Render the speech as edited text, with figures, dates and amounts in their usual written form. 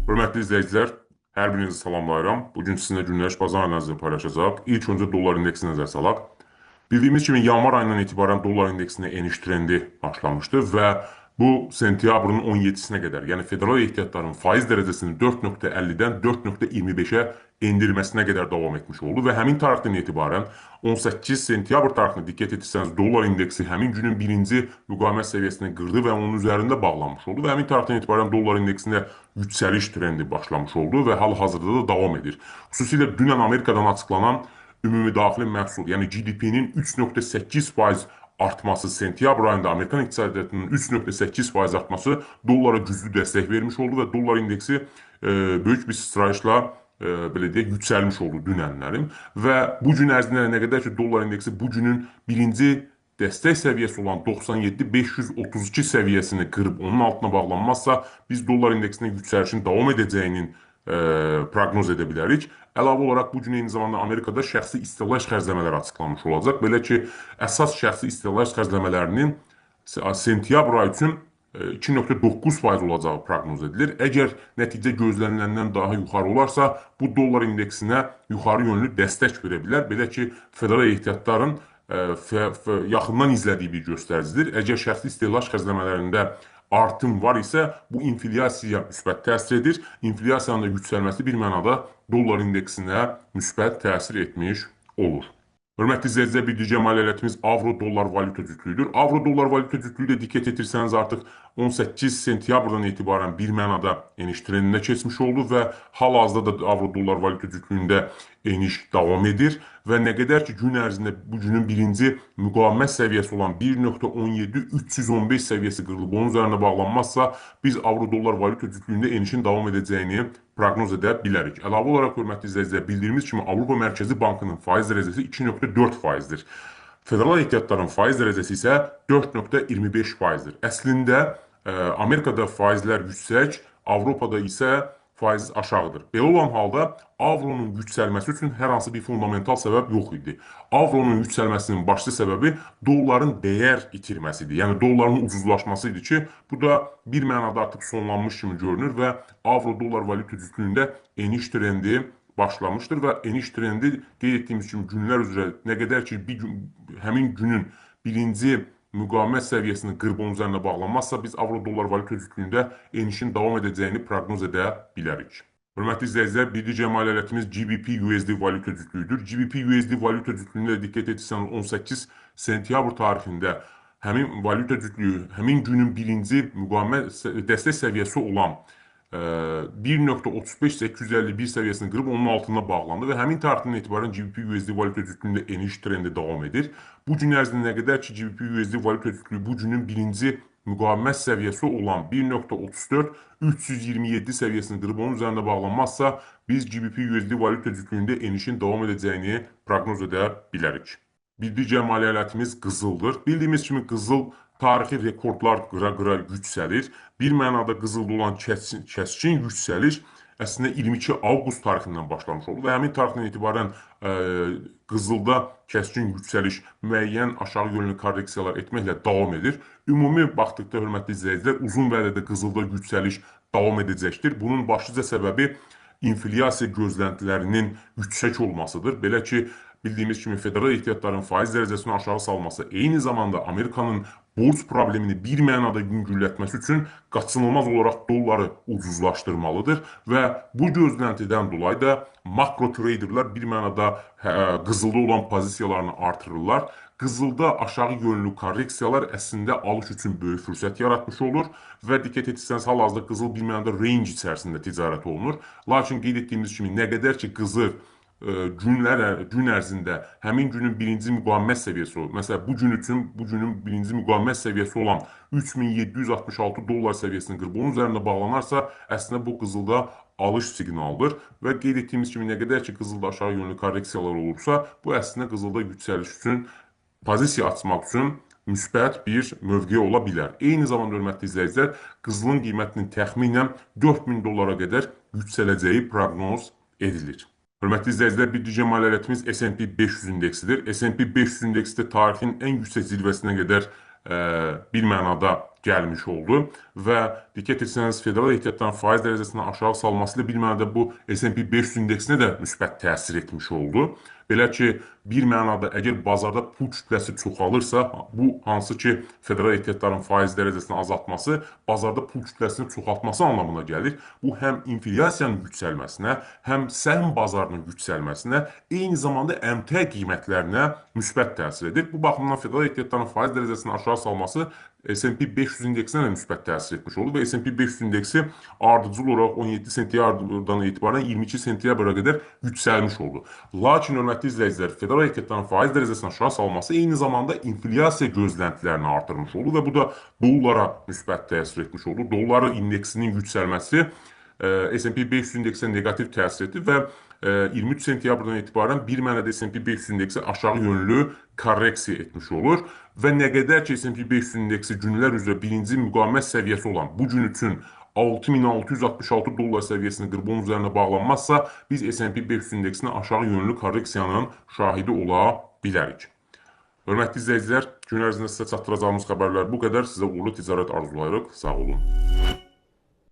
Hörmətli izləyicilər, hər birinizi salamlayıram. Bugün sizinlə günləş bazar analizini paylaşacaq. İlk öncə dollar indeksini nəzərə salaq. Bildiyimiz kimi yanvar ayından etibarən dollar indeksində eniş trendi başlamışdı və bu sentyabrın 17-sinə qədər, yəni federal ehtiyatların faiz dərəcəsini 4.50-dən 4.25-ə endirməsinə qədər davam etmiş oldu və həmin tarixdən etibarən 18 sentyabr tarixini diqqət etsəniz, dollar indeksi həmin günün birinci müqavimət səviyyəsini qırdı və onun üzərində bağlanmış oldu və həmin tarixdən etibarən dollar indeksində yüksəliş trendi başlamış oldu və hal-hazırda da davam edir. Xüsusilə dünən Amerikadan açıqlanan ümumi daxili məhsul, yəni GDP-nin 3.8% artması, sentyabr ayında Amerikan iqtisadiyyatının 3.8% artması dollara güclü dəstək vermiş oldu və dollar indeksi böyük bir sıçrayışla belə deyək, yüksəlmiş oldu dünənlərim və bu gün ərzində nə qədər ki, dollar indeksi bu günün birinci dəstək səviyyəsi olan 97.532 səviyyəsini qırıb onun altına bağlanmazsa, biz dollar indeksinin yüksəlişin davam edəcəyinin proqnoz edə bilərik. Əlavə olaraq bu gün eyni zamanda Amerikada şəxsi istehlak xərcləmələri açıqlanmış olacaq. Belə ki, əsas şəxsi istehlak xərcləmələrinin sentyabr ayı üçün 2.9% olacağı proqnoz edilir. Əgər nəticə gözləniləndən daha yuxarı olarsa, bu dollar indeksinə yuxarı yönlü dəstək verə bilər. Belə ki, federal ehtiyatların yaxından izlədiyi bir göstəricidir. Əgər şəxsi istehlak xərcləmələrində artım var isə, bu inflyasiyaya müsbət təsir edir. İnflyasiyanın da yüksəlməsi bir mənada dollar indeksinə müsbət təsir etmiş olur. Hörmətli izləyicilər, bir digər maliyyətimiz avro-dollar valyuta cütlüyüdür. Avro-dollar valyuta cütlüyü də diqqət etirsəniz artıq 18 sentyabrdan etibarən bir mənada eniş trendinə keçmiş oldu və hal-hazırda da avro-dollar valyuta cütlüyündə eniş davam edir və nə qədər ki, gün ərzində bu günün birinci müqavimət səviyyəsi olan 1.17315 səviyyəsi qırılıb, onun üzərində bağlanmazsa, biz avro-dollar valyuta cütlüyündə enişin davam edəcəyini proqnoz edə bilərik. Əlavə olaraq, hörmətli izləyicilər, bildiğimiz kimi Avropa Mərkəzi Bankının faiz dərəcəsi 2.4%-dir. Federal ehtiyatların faiz dərəcəsi isə 4.25%-dir. Əslində, Amerikada faizlər yüksək, Avropada isə faiz aşağıdır. Belə olan halda avronun yüksəlməsi üçün hər hansı bir fundamental səbəb yox idi. Avronun yüksəlməsinin başlı səbəbi dolların dəyər itirməsidir. Yəni dolların ucuzlaşması idi ki, bu da bir mənada artıq sonlanmış kimi görünür və avro-dollar valyuta cütlüyündə eniş trendi başlamışdır və eniş trendi qeyd etdiyimiz kimi günlər üzrə nə qədər ki həmin günün birinci müqavimət səviyyəsini qırıb onun üzərində bağlanmazsa, biz avro-dollar valyuta cütlüyündə enişin davam edəcəyini proqnoz edə bilərik. Hörmətli izləyicilər, bir digər maliyyətimiz GBP-USD valyuta cütlüyüdür. GBP-USD valyuta cütlüyündə diqqət etsəniz 18 sentyabr tarixində həmin valyuta cütlüyü, həmin günün birinci müqavimət dəstək səviyyəsi olan 1.35851 səviyyəsini qırıb onun altına bağlandı və həmin tarixdən etibarən GBP-USD valyuta cütlüyündə eniş trendi davam edir. Bu gün ərzində nə qədər ki GBP-USD valyuta cütlüyü bu günün birinci müqavimət səviyyəsi olan 1.34-327 səviyyəsini qırıb onun üzərində bağlanmazsa, biz GBP-USD valyuta cütlüyündə enişin davam edəcəyini proqnoz edə bilərik. Bir digər maliyyətimiz qızıldır. Bildiyimiz kimi qızıl tarixi rekordlar qıra-qıra yüksəlir. Bir mənada qızılda olan kəskin yüksəliş əslində 22 avqust tarixindən başlamış oldu və həmin tarixdən etibarən qızılda kəskin yüksəliş müəyyən aşağı yönlü korreksiyalar etməklə davam edir. Ümumi baxdıqda, hörmətli izləyicilər, uzun vədədə qızılda yüksəliş davam edəcəkdir. Bunun başlıca səbəbi inflyasiya gözləntilərinin yüksək olmasıdır. Belə ki, bildiyimiz kimi federal ehtiyatların faiz dərəcəsini aşağı salması, eyni zamanda Amerikanın borc problemini bir mənada yüngüllətməsi üçün qaçınılmaz olaraq dolları ucuzlaşdırmalıdır və bu gözləntidən dolayı da makro traderlər bir mənada qızılda olan pozisiyalarını artırırlar. Qızılda aşağı yönlü korreksiyalar əslində alış üçün böyük fürsət yaratmış olur və diqqət etsəniz, hal-hazırda qızıl bir mənada range içərisində ticarət olunur. Lakin qeyd etdiyimiz kimi nə qədər ki qızıl gün ərzində həmin günün birinci müqavimət səviyyəsi olur. Məsələn, bu gün üçün bu günün birinci müqavimət səviyyəsi olan 3766 dollar səviyyəsini qırıb onun üzərində bağlanarsa, əslində bu qızılda alış siqnalıdır və qeyd etdiyimiz kimi nə qədər ki qızılda aşağı yönlü korreksiyalar olursa, bu əslində qızılda yüksəliş üçün, pozisiya açmaq üçün müsbət bir mövqe ola bilər. Eyni zamanda, hörmətli izləyicilər, qızılın qiymətinin təxminən 4000 dollara qədər yüksələcəyi proqnoz edilir. Hörmətli izləyicilər, bir digər maliyyətimiz S&P 500 indeksidir. S&P 500 indeksi də tarixin ən yüksək zirvəsinə qədər bir mənada gəlmiş oldu və diqqət etsəniz, federal ehtiyatların faiz dərəcəsini aşağı salması ilə bir mənada bu S&P 500 indeksinə də müsbət təsir etmiş oldu. Belə ki, bir mənada əgər bazarda pul kütləsi çoxalırsa, bu hansı ki federal ehtiyatların faiz dərəcəsini azaltması, bazarda pul kütləsini çoxaltması anlamına gəlir. Bu həm inflyasiyanın yüksəlməsinə, həm səhm bazarının yüksəlməsinə, eyni zamanda əmtəə qiymətlərinə müsbət təsir edir. Bu baxımdan federal ehtiyatların faiz dərəcəsini aşağı salması S&P 500 indeksinə də müsbət təsir etmiş oldu və S&P 500 indeksi ardıcıl olaraq 17 sentyabrdan etibarən 22 sentyabra qədər yüksəlmiş oldu. Lakin hörmətli izləyicilər, federal ehtiyatların faiz dərəcəsini aşağı salması eyni zamanda inflyasiya gözləntilərini artırmış oldu və bu da dollara müsbət təsir etmiş oldu. Dollar indeksinin yüksəlməsi S&P 500 indeksinə negativ təsir etdi və 23 sentyabrdan etibarən bir mənada S&P 500 indeksi aşağı yönlü korreksiya etmiş olur və nə qədər ki S&P 500 indeksi günlər üzrə birinci müqavimət səviyyəsi olan bu gün üçün 6666 dollar səviyyəsini qırıb onun üzərində bağlanmazsa, biz S&P 500 indeksinin aşağı yönlü korreksiyanın şahidi ola bilərik. Hörmətli izləyicilər, gün ərzində sizə çatdıracağımız xəbərlər bu qədər. Sizə uğurlu ticarət arzulayırıq. Sağ olun.